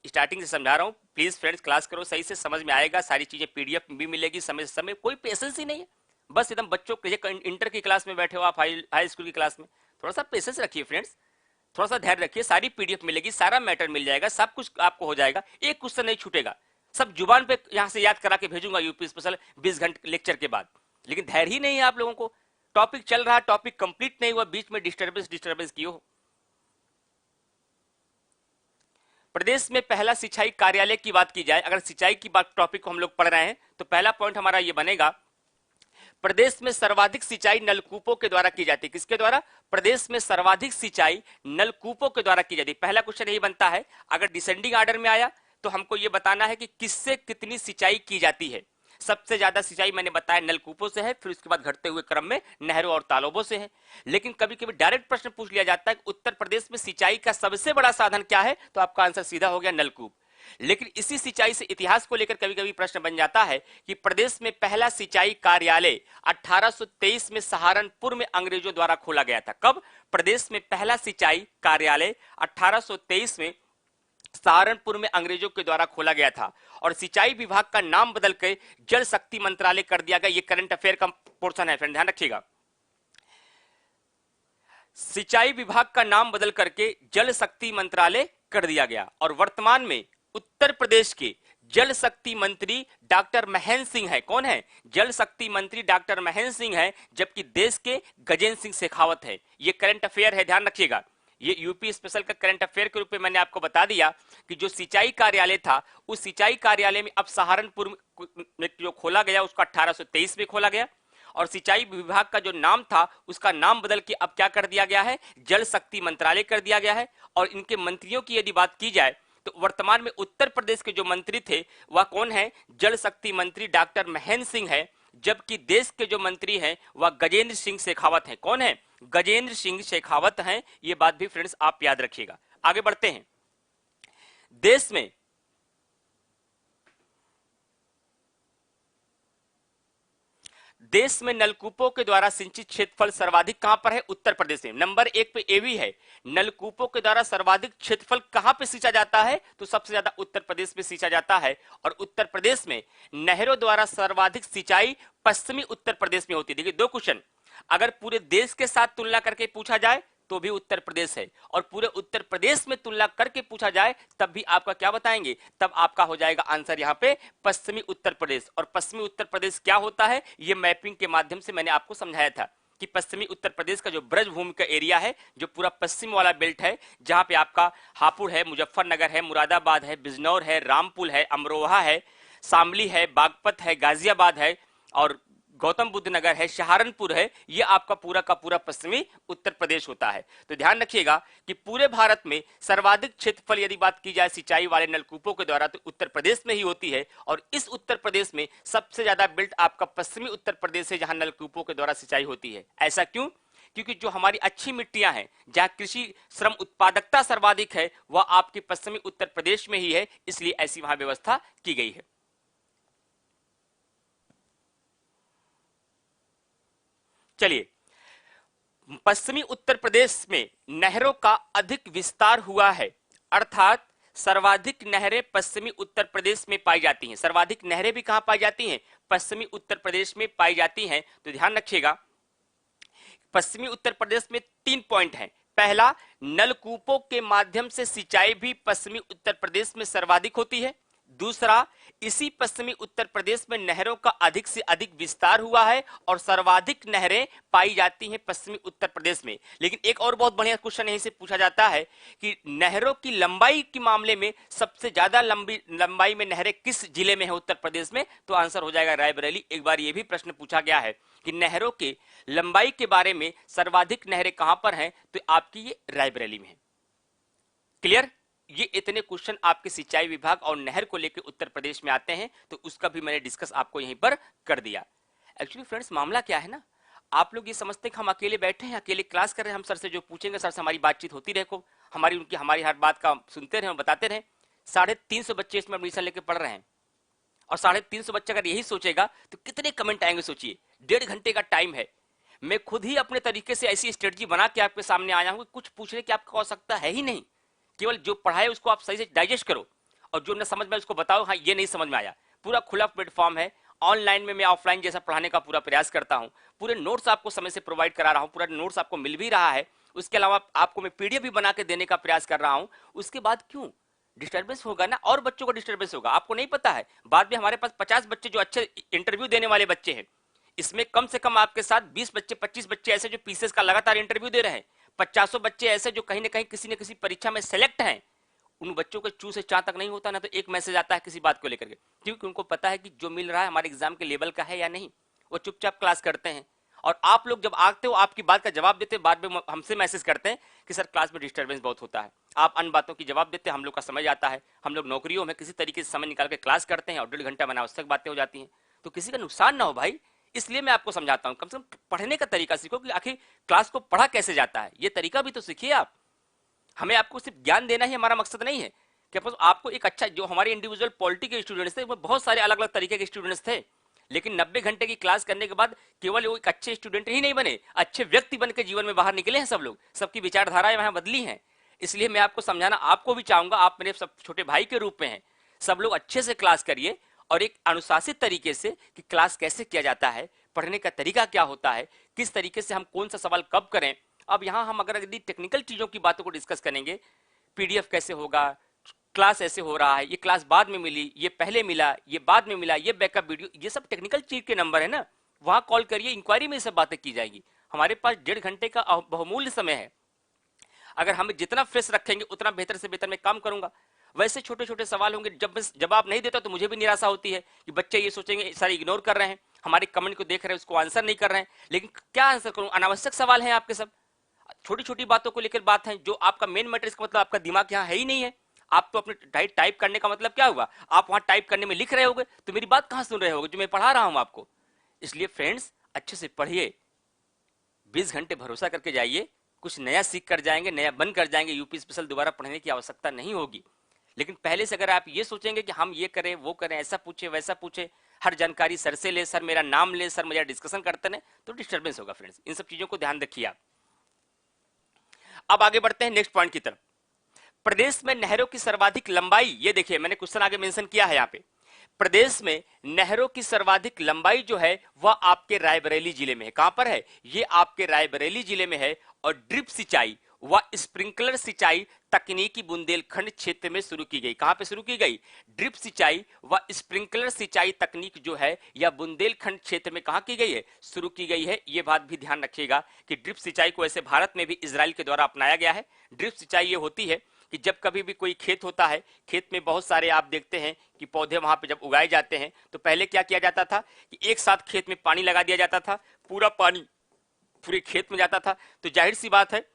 स्टार्टिंग से समझा रहा हूं, प्लीज फ्रेंड्स क्लास करो, सही से समझ में आएगा, सारी चीजें पीडीएफ भी मिलेगी समय से समय, कोई पेशेंस ही नहीं है। बस एकदम बच्चों के इंटर की क्लास में बैठे हो आप, हाई स्कूल की क्लास में, थोड़ा सा पेशेंस रखिए फ्रेंड्स, थोड़ा सा धैर्य रखिए, सारी पीडीएफ मिलेगी, सारा मैटर मिल जाएगा, सब कुछ आपको हो जाएगा, एक क्वेश्चन नहीं छूटेगा, सब जुबान पे यहां से याद करा के भेजूंगा यूपी स्पेशल 20 घंटे लेक्चर के बाद। लेकिन धैर्य ही नहीं है आप लोगों को, टॉपिक चल रहा, टॉपिक कंप्लीट नहीं हुआ, बीच में डिस्टर्बेंस की हो। प्रदेश में पहला सिंचाई कार्यालय की बात की जाए, अगर सिंचाई की बात टॉपिक को हम लोग पढ़ रहे हैं, तो पहला पॉइंट हमारा ये बनेगा, प्रदेश में सर्वाधिक सिंचाई नलकूपों के द्वारा की जाती है। किसके द्वारा? प्रदेश में सर्वाधिक सिंचाई नलकूपों के द्वारा की जाती है। पहला क्वेश्चन यही बनता है, अगर डिसेंडिंग ऑर्डर में आया तो हमको यह बताना है कि किससे कितनी सिंचाई की जाती है। सबसे ज्यादा सिंचाई मैंने बताया नलकूपों से है, फिर उसके बाद घटते हुए क्रम में नहरों और तालाबों से है। लेकिन कभी कभी डायरेक्ट प्रश्न पूछ लिया जाता है कि उत्तर प्रदेश में सिंचाई का सबसे बड़ा साधन क्या है, तो आपका आंसर सीधा हो गया नलकूप। लेकिन इसी सिंचाई से इतिहास को लेकर कभी कभी प्रश्न बन जाता है कि प्रदेश में पहला सिंचाई कार्यालय 1823 में सहारनपुर में अंग्रेजों द्वारा खोला गया था। कब? प्रदेश में पहला सिंचाई कार्यालय 1823 में सहारनपुर में अंग्रेजों के द्वारा खोला गया था, और सिंचाई विभाग का नाम बदल कर जल शक्ति मंत्रालय कर दिया गया। ये करंट अफेयर का पोर्शन है फ्रेंड, ध्यान रखिएगा। सिंचाई विभाग का नाम बदल करके जल शक्ति मंत्रालय कर दिया गया, और वर्तमान में उत्तर प्रदेश के जल शक्ति मंत्री डॉक्टर महेंद्र सिंह है। कौन है? जल शक्ति मंत्री डॉक्टर महेंद्र सिंह है, जबकि देश के गजेंद्र सिंह शेखावत है। ये करंट अफेयर है, ध्यान रखिएगा। ये यूपी स्पेशल का करंट अफेयर के रूप में मैंने आपको बता दिया कि जो सिंचाई कार्यालय था, उस सिंचाई कार्यालय में अब सहारनपुर में जो खोला गया उसका 1823 में खोला गया, और सिंचाई विभाग का जो नाम था उसका नाम बदल के अब क्या कर दिया गया है? जल शक्ति मंत्रालय कर दिया गया है। और इनके मंत्रियों की यदि बात की जाए तो वर्तमान में उत्तर प्रदेश के जो मंत्री थे वह कौन है? जल शक्ति मंत्री डॉक्टर महेंद्र सिंह है, जबकि देश के जो मंत्री हैं वह गजेंद्र सिंह शेखावत हैं। कौन है? गजेंद्र सिंह शेखावत हैं। ये बात भी फ्रेंड्स आप याद रखिएगा। आगे बढ़ते हैं। देश में नलकूपों के द्वारा सिंचित क्षेत्रफल सर्वाधिक कहां पर है? उत्तर प्रदेश में। नंबर 1 पे एवी है, नलकूपों के द्वारा सर्वाधिक क्षेत्रफल कहां पे सींचा जाता है? तो सबसे ज्यादा उत्तर प्रदेश में सींचा जाता है, और उत्तर प्रदेश में नहरों द्वारा सर्वाधिक सिंचाई पश्चिमी उत्तर प्रदेश में होती है। देखिए, दो क्वेश्चन, अगर पूरे देश के साथ तुलना करके पूछा जाए तो भी उत्तर प्रदेश है, और पूरे उत्तर प्रदेश में तुलना करके पूछा जाए तब भी आपका क्या बताएंगे? तब आपका हो जाएगा आंसर यहां पे पश्चिमी उत्तर प्रदेश। और पश्चिमी उत्तर प्रदेश क्या होता है, ये मैपिंग के माध्यम से मैंने आपको समझाया था कि पश्चिमी उत्तर प्रदेश का जो ब्रजभूमि का एरिया है, जो पूरा पश्चिम वाला बेल्ट है, जहां पे आपका हापुड़ है, मुजफ्फरनगर है, मुरादाबाद है, बिजनौर है, रामपुर है, अमरोहा है, शामली है, बागपत है, गाजियाबाद है, और गौतम बुद्ध नगर है, सहारनपुर है, ये आपका पूरा का पूरा पश्चिमी उत्तर प्रदेश होता है। तो ध्यान रखिएगा कि पूरे भारत में सर्वाधिक क्षेत्रफल यदि बात की जाए सिंचाई वाले नलकूपों के द्वारा तो उत्तर प्रदेश में ही होती है, और इस उत्तर प्रदेश में सबसे ज्यादा बेल्ट आपका पश्चिमी उत्तर प्रदेश है, जहां नलकूपों के द्वारा सिंचाई होती है। ऐसा क्यों? क्योंकि जो हमारी अच्छी मिट्टियां हैं, जहां कृषि श्रम उत्पादकता सर्वाधिक है, वह आपके पश्चिमी उत्तर प्रदेश में ही है, इसलिए ऐसी वहां व्यवस्था की गई है। चलिए, पश्चिमी उत्तर प्रदेश में नहरों का अधिक विस्तार हुआ है, अर्थात सर्वाधिक नहरें पश्चिमी उत्तर प्रदेश में पाई जाती हैं। सर्वाधिक नहरें भी कहां पाई जाती हैं? पश्चिमी उत्तर प्रदेश में पाई जाती हैं। तो ध्यान रखिएगा, पश्चिमी उत्तर प्रदेश में 3 पॉइंट हैं। पहला, नलकूपों के माध्यम से सिंचाई भी पश्चिमी उत्तर प्रदेश में सर्वाधिक होती है। दूसरा, इसी पश्चिमी उत्तर प्रदेश में नहरों का अधिक से अधिक विस्तार हुआ है, और सर्वाधिक नहरें पाई जाती हैं पश्चिमी उत्तर प्रदेश में। लेकिन एक और बहुत बढ़िया क्वेश्चन यहीं से पूछा जाता है कि नहरों की लंबाई के मामले में सबसे ज्यादा लंबाई में नहरें किस जिले में है उत्तर प्रदेश में? तो आंसर हो जाएगा रायबरेली। एक बार यह भी प्रश्न पूछा गया है कि नहरों के लंबाई के बारे में सर्वाधिक नहरें कहां पर हैं, तो आपकी ये रायबरेली में है। क्लियर? ये इतने क्वेश्चन आपके सिंचाई विभाग और नहर को लेकर उत्तर प्रदेश में आते हैं, तो उसका भी मैंने डिस्कस आपको यहीं पर कर दिया। एक्चुअली फ्रेंड्स, मामला क्या है ना, आप लोग ये समझते हैं कि हम अकेले बैठे हैं, अकेले क्लास कर रहे हैं, हम सर से जो पूछेंगे सर से हमारी बातचीत होती रहे, को हमारी हर बात का सुनते रहे और बताते रहे। 350 बच्चे इसमें एडमिशन लेके पढ़ रहे हैं, और 350 बच्चे अगर यही सोचेगा तो कितने कमेंट आएंगे सोचिए। 1.5 घंटे का टाइम है, मैं खुद ही अपने तरीके से ऐसी स्ट्रेटजी बना के आपके सामने आया हूं, कुछ पूछने की आपको आवश्यकता है ही नहीं, केवल जो पढ़ाए उसको आप सही से डाइजेस्ट करो। और जो न समझ में उसको बताओ हाँ ये नहीं समझ में आया। पूरा खुला प्लेटफॉर्म है। ऑनलाइन में मैं ऑफलाइन जैसा पढ़ाने का पूरा प्रयास करता हूं। पूरे नोट्स आपको समय से प्रोवाइड करा रहा हूं, पूरा नोट्स आपको मिल भी रहा है। उसके अलावा आपको मैं पीडीएफ भी बना के देने का प्रयास कर रहा हूं। उसके बाद क्यों डिस्टर्बेंस होगा ना, और बच्चों को डिस्टर्बेंस होगा। आपको नहीं पता है, बाद में हमारे पास 50 बच्चे जो अच्छे इंटरव्यू देने वाले बच्चे हैं, इसमें कम से कम आपके साथ 20 बच्चे 25 बच्चे ऐसे जो पीसीएस का लगातार इंटरव्यू दे रहे हैं, 50 बच्चे ऐसे जो कहीं ना कहीं किसी न किसी परीक्षा में सेलेक्ट हैं। उन बच्चों के चू से चा तक नहीं होता ना, तो एक मैसेज आता है किसी बात को लेकर के, क्योंकि उनको पता है कि जो मिल रहा है हमारे एग्जाम के लेवल का है या नहीं। वो चुपचाप क्लास करते हैं। और आप लोग जब आते हो आपकी बात का जवाब देते, बाद में हमसे मैसेज करते हैं कि सर क्लास में डिस्टर्बेंस बहुत होता है। आप अन्य बातों की जवाब देते हैं, हम लोग का समझ आता है। हम लोग नौकरियों में किसी तरीके से समय निकाल के क्लास करते हैं और 1.5 घंटा में अनावश्यक बातें हो जाती हैं। तो किसी का नुकसान ना हो भाई, इसलिए मैं आपको समझाता हूं। कम से कम पढ़ने का तरीका सीखो कि आखिर क्लास को पढ़ा कैसे जाता है, ये तरीका भी तो सीखिए आप। हमें आपको सिर्फ ज्ञान देना ही हमारा मकसद नहीं है। क्या आपको एक अच्छा, जो हमारे इंडिविजुअल पॉलिटी के स्टूडेंट्स थे वो बहुत सारे अलग अलग तरीके के स्टूडेंट्स थे, लेकिन 90 घंटे की क्लास करने के बाद केवल वो एक अच्छे स्टूडेंट ही नहीं बने, अच्छे व्यक्ति बन के जीवन में बाहर निकले हैं सब लोग। सबकी विचारधाराएं वहां बदली हैं। इसलिए मैं आपको समझाना आपको भी चाहूंगा, आप मेरे सब छोटे भाई के रूप में हैं। सब लोग अच्छे से क्लास करिए और एक अनुशासित तरीके से कि क्लास कैसे किया जाता है, पढ़ने का तरीका क्या होता है, किस तरीके से हम कौन सा सवाल कब करें। अब यहां हम अगर यदि टेक्निकल चीजों की बातों को डिस्कस करेंगे, पीडीएफ कैसे होगा, क्लास ऐसे हो रहा है, ये क्लास बाद में मिली, ये पहले मिला, ये बाद में मिला, ये बैकअप वीडियो, ये सब टेक्निकल चीज के नंबर है ना, वहां कॉल करिए, इंक्वायरी में सब बातें की जाएगी। हमारे पास 1.5 घंटे का बहुमूल्य समय है। अगर हम जितना फ्रेश रखेंगे उतना बेहतर से बेहतर मैं काम करूंगा। वैसे छोटे छोटे सवाल होंगे, जब जवाब नहीं देता तो मुझे भी निराशा होती है कि बच्चे ये सोचेंगे सारे इग्नोर कर रहे हैं, हमारे कमेंट को देख रहे हैं, उसको आंसर नहीं कर रहे हैं। लेकिन क्या आंसर करूं, अनावश्यक सवाल हैं आपके सब, छोटी छोटी बातों को लेकर बात है, जो आपका मेन मैटर, इसका मतलब आपका दिमाग यहाँ है ही नहीं है। आप तो अपने टाइप करने का मतलब क्या हुआ, आप वहां टाइप करने में लिख रहे होगे, तो मेरी बात कहां सुन रहे होगे जो मैं पढ़ा रहा हूं आपको। इसलिए फ्रेंड्स अच्छे से पढ़िए, 20 घंटे भरोसा करके जाइए, कुछ नया सीख कर जाएंगे, नया बन कर जाएंगे। यूपी स्पेशल दोबारा पढ़ने की आवश्यकता नहीं होगी। लेकिन पहले से अगर आप ये सोचेंगे कि हम ये करें वो करें, ऐसा पूछे वैसा पूछे, हर जानकारी सर से ले, सर मेरा नाम ले, सर मेरा डिस्कशन करते हैं, तो डिस्टर्बेंस होगा फ्रेंड्स। इन सब चीजों को ध्यान रखिए आप। अब आगे बढ़ते हैं नेक्स्ट पॉइंट की तरफ। प्रदेश में नहरों की सर्वाधिक लंबाई, ये देखिए मैंने क्वेश्चन आगे मेंशन किया है यहाँ पे। प्रदेश में नहरों की सर्वाधिक लंबाई जो है वह आपके रायबरेली जिले में है। कहां पर है, ये आपके रायबरेली जिले में है। और ड्रिप सिंचाई व स्प्रिंकलर सिंचाई तकनीकी बुंदेलखंड क्षेत्र में शुरू की गई। कहां पे शुरू की गई, ड्रिप सिंचाई व स्प्रिंकलर सिंचाई तकनीक जो है यह बुंदेलखंड क्षेत्र में कहां की गई है, शुरू की गई है। यह बात भी ध्यान रखिएगा कि ड्रिप सिंचाई को ऐसे भारत में भी इजराइल के द्वारा अपनाया गया है। ड्रिप सिंचाई ये होती है कि जब कभी भी कोई खेत होता है, खेत में बहुत सारे आप देखते हैं कि पौधे वहां पे जब उगाए जाते हैं, तो पहले क्या किया जाता था कि एक साथ खेत में पानी लगा दिया जाता था, पूरा पानी पूरे खेत में जाता था। तो जाहिर सी बात है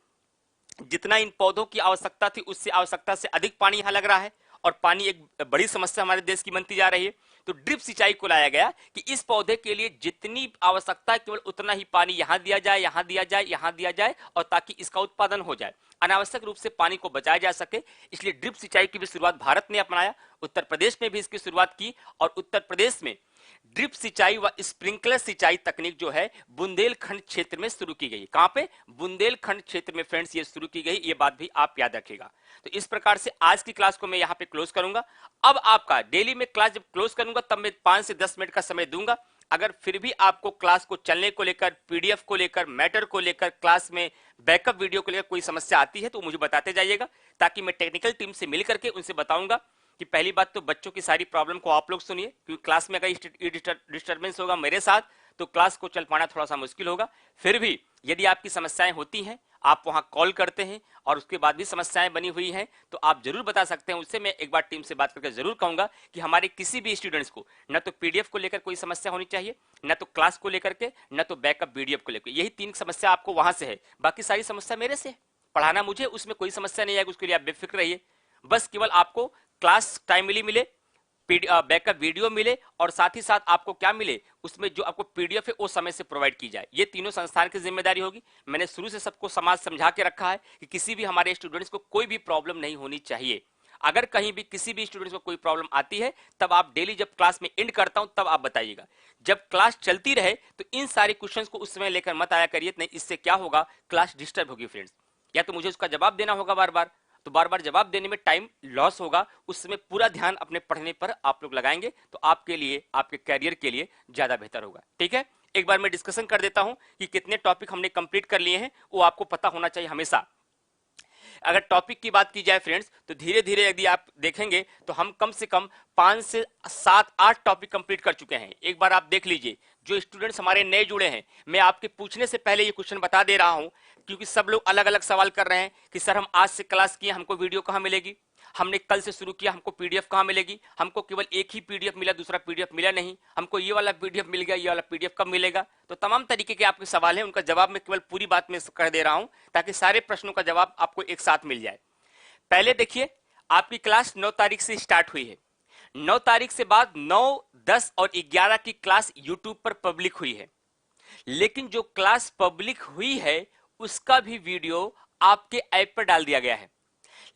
जितना इन पौधों की आवश्यकता थी उससे आवश्यकता से अधिक पानी यहां लग रहा है, और पानी एक बड़ी समस्या हमारे देश की बनती जा रही है। तो ड्रिप सिंचाई को लाया गया कि इस पौधे के लिए जितनी आवश्यकता है केवल उतना ही पानी यहां दिया जाए, यहां दिया जाए, यहां दिया जाए, और ताकि इसका उत्पादन हो जाए, अनावश्यक रूप से पानी को बचाया जा सके। इसलिए ड्रिप सिंचाई की भी शुरुआत भारत ने अपनाया, उत्तर प्रदेश में भी इसकी शुरुआत की। और उत्तर प्रदेश में ड्रिप सिंचाई व स्प्रिंकलर सिंचाई तकनीक जो है बुंदेलखंड क्षेत्र में शुरू की गई। कहां पे, बुंदेलखंड क्षेत्र में फ्रेंड्स ये शुरू की गई, ये बात भी आप याद रखिएगा। तो इस प्रकार से आज की क्लास को मैं यहां पे क्लोज करूंगा। अब आपका डेली में क्लास जब क्लोज करूंगा तब मैं 5 से 10 मिनट का समय दूंगा। अगर फिर भी आपको क्लास को चलने को लेकर, पीडीएफ को लेकर, मैटर को लेकर, क्लास में बैकअप वीडियो को लेकर कोई समस्या आती है तो मुझे बताते जाइएगा, ताकि मैं टेक्निकल टीम से मिल करके उनसे बताऊंगा कि पहली बात तो बच्चों की सारी प्रॉब्लम को आप लोग सुनिए, क्योंकि क्लास में अगर डिस्टर्बेंस होगा मेरे साथ तो क्लास को चल पाना थोड़ा सा मुश्किल होगा। फिर भी यदि आपकी समस्याएं होती हैं, आप वहां कॉल करते हैं और उसके बाद भी समस्याएं बनी हुई हैं, तो आप जरूर बता सकते हैं। उससे मैं एक बार टीम से बात करके जरूर कहूंगा कि हमारे किसी भी स्टूडेंट्स को न तो पीडीएफ को लेकर कोई समस्या होनी चाहिए, न तो क्लास को लेकर के, न तो बैकअप पीडीएफ को लेकर। यही 3 समस्या आपको वहां से है, बाकी सारी समस्या मेरे से है। पढ़ाना मुझे, उसमें कोई समस्या नहीं आएगी, उसके लिए आप बेफिक्र रहिए। बस केवल आपको क्लास टाइमली मिले, बैकअप वीडियो मिले, और साथ ही साथ आपको क्या मिले, उसमें जो आपको पीडीएफ है वो समय से प्रोवाइड की जाए। ये तीनों संस्थान की जिम्मेदारी होगी। मैंने शुरू से सबको समाज समझा के रखा है कि किसी भी हमारे स्टूडेंट्स को कोई भी प्रॉब्लम नहीं होनी चाहिए। अगर कहीं भी किसी भी स्टूडेंट्स को कोई प्रॉब्लम आती है तब आप डेली जब क्लास में एंड करता हूं तब आप बताइएगा। जब क्लास चलती रहे तो इन सारे क्वेश्चंस को उस समय लेकर मत आया करिए, नहीं इससे क्या होगा, क्लास डिस्टर्ब होगी फ्रेंड्स। या तो मुझे उसका जवाब देना होगा बार बार, तो बार बार जवाब देने में टाइम लॉस होगा, उस समय पूरा ध्यान अपने पढ़ने पर आप लोग लगाएंगे तो आपके लिए, आपके कैरियर के लिए ज्यादा बेहतर होगा। ठीक है, एक बार मैं डिस्कशन कर देता हूं कि कितने टॉपिक हमने कंप्लीट कर लिए हैं, वो आपको पता होना चाहिए हमेशा। अगर टॉपिक की बात की जाए फ्रेंड्स, तो धीरे धीरे यदि आप देखेंगे तो हम कम से कम 5 से 7 8 टॉपिक कंप्लीट कर चुके हैं। एक बार आप देख लीजिए, जो स्टूडेंट्स हमारे नए जुड़े हैं, मैं आपके पूछने से पहले ये क्वेश्चन बता दे रहा हूं, क्योंकि सब लोग अलग अलग सवाल कर रहे हैं कि सर हम आज से क्लास किए, हमको वीडियो कहां मिलेगी, हमने कल से शुरू किया, हमको पीडीएफ कहां मिलेगी, हमको केवल एक ही पीडीएफ मिला, दूसरा पीडीएफ मिला नहीं, हमको ये वाला पीडीएफ मिल गया, ये वाला पीडीएफ कब मिलेगा। तो तमाम तरीके के आपके सवाल हैं, उनका जवाब मैं केवल पूरी बात में कर दे रहा हूं ताकि सारे प्रश्नों का जवाब आपको एक साथ मिल जाए। पहले देखिए, आपकी क्लास 9 तारीख से स्टार्ट हुई है। 9 तारीख से बाद 9, 10 और 11 की क्लास यूट्यूब पर पब्लिक हुई है, लेकिन जो क्लास पब्लिक हुई है उसका भी वीडियो आपके ऐप पर डाल दिया गया है।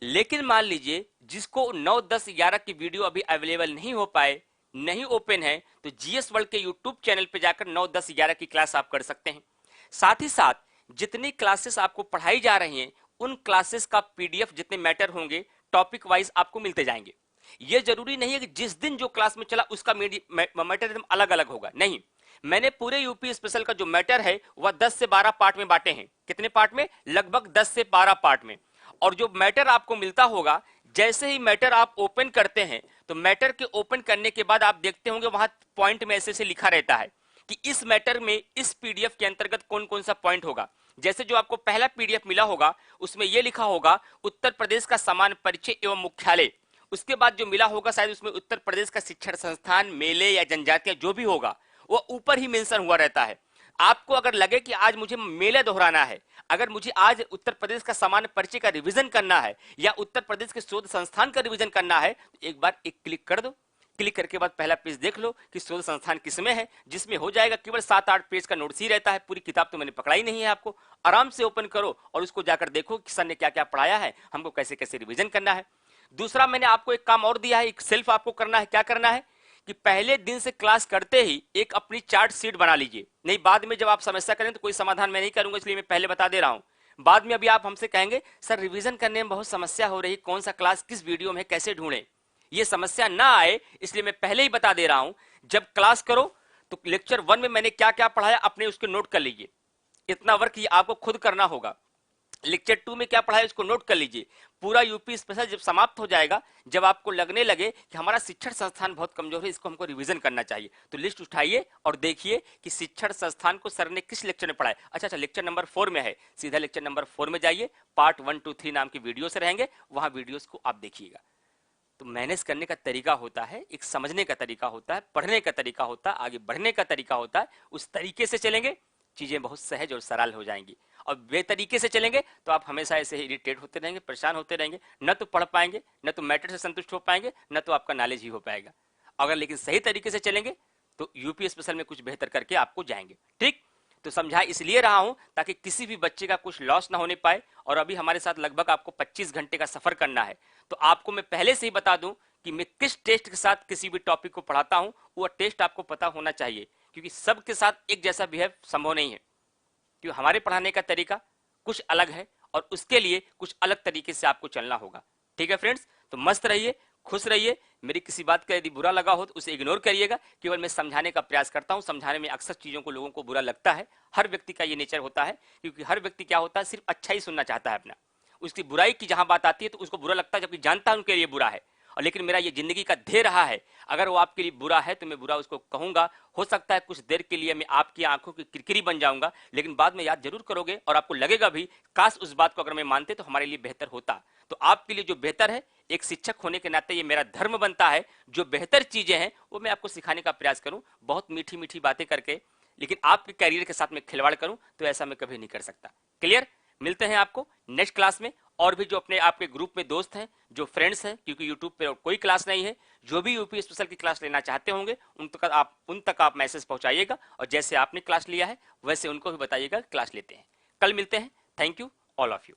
लेकिन मान लीजिए जिसको 9, 10, 11 की वीडियो अभी अवेलेबल नहीं हो पाए, नहीं ओपन है, तो जीएस वर्ल्ड के यूट्यूब चैनल पे जाकर 9, 10, 11 की क्लास आप कर सकते हैं। साथ ही साथ जितनी क्लासेस आपको पढ़ाई जा रही हैं, उन क्लासेस का पीडीएफ जितने मैटर होंगे टॉपिक वाइज आपको मिलते जाएंगे। यह जरूरी नहीं है कि जिस दिन जो क्लास में चला उसका मैटर एकदम अलग अलग होगा, नहीं। मैंने पूरे यूपी स्पेशल का जो मैटर है वह 10 से 12 पार्ट में बांटे हैं। कितने पार्ट में? लगभग 10 से 12 पार्ट में। और जो मैटर आपको मिलता होगा, जैसे ही मैटर आप ओपन करते हैं तो मैटर के ओपन करने के बाद आप देखते होंगे वहां पॉइंट में ऐसे लिखा रहता है कि इस मैटर में, इस पीडीएफ के अंतर्गत कौन कौन सा पॉइंट होगा। जैसे जो आपको पहला पीडीएफ मिला होगा उसमें यह लिखा होगा उत्तर प्रदेश का सामान्य परिचय एवं मुख्यालय। उसके बाद जो मिला होगा शायद उसमें उत्तर प्रदेश का शिक्षण संस्थान, मेले या जनजातीय जो भी होगा वो ऊपर ही मेंशन हुआ रहता है। आपको अगर लगे कि आज मुझे मेला दोहराना है, अगर मुझे आज उत्तर प्रदेश का सामान्य परिचय का रिवीजन करना है या उत्तर प्रदेश के शोध संस्थान का रिवीजन करना है, तो एक बार एक क्लिक कर दो। क्लिक करके बाद पहला पेज देख लो कि शोध संस्थान किसमें है, जिसमें हो जाएगा। केवल 7-8 पेज का नोट्स ही रहता है, पूरी किताब तो मैंने पकड़ाई नहीं है आपको। आराम से ओपन करो और उसको जाकर देखो कि सर ने क्या क्या पढ़ाया है, हमको कैसे कैसे रिवीजन करना है। दूसरा मैंने आपको एक काम और दिया है, एक सेल्फ आपको करना है। क्या करना है कि पहले दिन से क्लास करते ही एक अपनी चार्ट शीट बना लीजिए। नहीं, बाद में जब आप समस्या करें तो कोई समाधान मैं नहीं करूंगा, इसलिए मैं पहले बता दे रहा हूं। बाद में अभी आप हमसे कहेंगे सर रिवीजन करने में बहुत समस्या हो रही, कौन सा क्लास किस वीडियो में कैसे ढूंढें, ये समस्या ना आए इसलिए मैं पहले ही बता दे रहा हूं। जब क्लास करो तो लेक्चर 1 में मैंने क्या क्या पढ़ाया अपने उसके नोट कर लीजिए। इतना वर्क ये आपको खुद करना होगा। लेक्चर 2 में क्या पढ़ाया उसको नोट कर लीजिए। पूरा यूपी स्पेशल जब समाप्त हो जाएगा, जब आपको लगने लगे कि हमारा शिक्षण संस्थान बहुत कमजोर है, इसको हमको रिवीजन करना चाहिए, तो लिस्ट उठाइए और देखिए कि शिक्षण संस्थान को सर ने किस लेक्चर में पढ़ाया। अच्छा, लेक्चर नंबर 4 में है, सीधा लेक्चर नंबर 4 में जाइए। पार्ट 1, 2, 3 नाम की वीडियोस रहेंगे, वहां वीडियोस को आप देखिएगा। तो मैनेज करने का तरीका होता है, एक समझने का तरीका होता है, पढ़ने का तरीका होता है, आगे बढ़ने का तरीका होता है। उस तरीके से चलेंगे चीजें बहुत सहज और सरल हो जाएंगी। और बेतरीके से चलेंगे तो आप हमेशा ऐसे ही इरिटेट होते रहेंगे, परेशान होते रहेंगे, न तो पढ़ पाएंगे, न तो मैटर से संतुष्ट हो पाएंगे, न तो आपका नॉलेज ही हो पाएगा। अगर लेकिन सही तरीके से चलेंगे तो यूपी स्पेशल में कुछ बेहतर करके आपको जाएंगे। ठीक, तो समझा इसलिए रहा हूं ताकि किसी भी बच्चे का कुछ लॉस ना होने पाए। और अभी हमारे साथ लगभग आपको 25 घंटे का सफर करना है, तो आपको मैं पहले से ही बता दूं कि मैं किस टेस्ट के साथ किसी भी टॉपिक को पढ़ाता हूं, वो टेस्ट आपको पता होना चाहिए, क्योंकि सबके साथ एक जैसा बिहेव संभव नहीं है। क्योंकि हमारे पढ़ाने का तरीका कुछ अलग है और उसके लिए कुछ अलग तरीके से आपको चलना होगा। ठीक है फ्रेंड्स, तो मस्त रहिए, खुश रहिए। मेरी किसी बात का यदि बुरा लगा हो तो उसे इग्नोर करिएगा। केवल मैं समझाने का प्रयास करता हूं। समझाने में अक्सर चीजों को लोगों को बुरा लगता है, हर व्यक्ति का ये नेचर होता है, क्योंकि हर व्यक्ति क्या होता है, सिर्फ अच्छा ही सुनना चाहता है अपना। उसकी बुराई की जहां बात आती है तो उसको बुरा लगता है, जबकि जानता है उनके लिए बुरा है। और लेकिन मेरा ये जिंदगी का ध्येय रहा है, अगर वो आपके लिए बुरा है तो मैं बुरा उसको कहूंगा। हो सकता है कुछ देर के लिए मैं आपकी आंखों की किरकिरी बन जाऊंगा, लेकिन बाद में याद जरूर करोगे और आपको लगेगा भी काश उस बात को अगर मैं मानते तो हमारे लिए बेहतर होता। तो आपके लिए जो बेहतर है, एक शिक्षक होने के नाते ये मेरा धर्म बनता है, जो बेहतर चीजें हैं वो मैं आपको सिखाने का प्रयास करूं, बहुत मीठी मीठी बातें करके। लेकिन आपके कैरियर के साथ में खिलवाड़ करूं तो ऐसा मैं कभी नहीं कर सकता। क्लियर? मिलते हैं आपको नेक्स्ट क्लास में। और भी जो अपने आपके ग्रुप में दोस्त हैं, जो फ्रेंड्स हैं, क्योंकि यूट्यूब पे कोई क्लास नहीं है, जो भी यूपी स्पेशल की क्लास लेना चाहते होंगे उन तक आप मैसेज पहुंचाइएगा। और जैसे आपने क्लास लिया है वैसे उनको भी बताइएगा क्लास लेते हैं। कल मिलते हैं। Thank you all of you.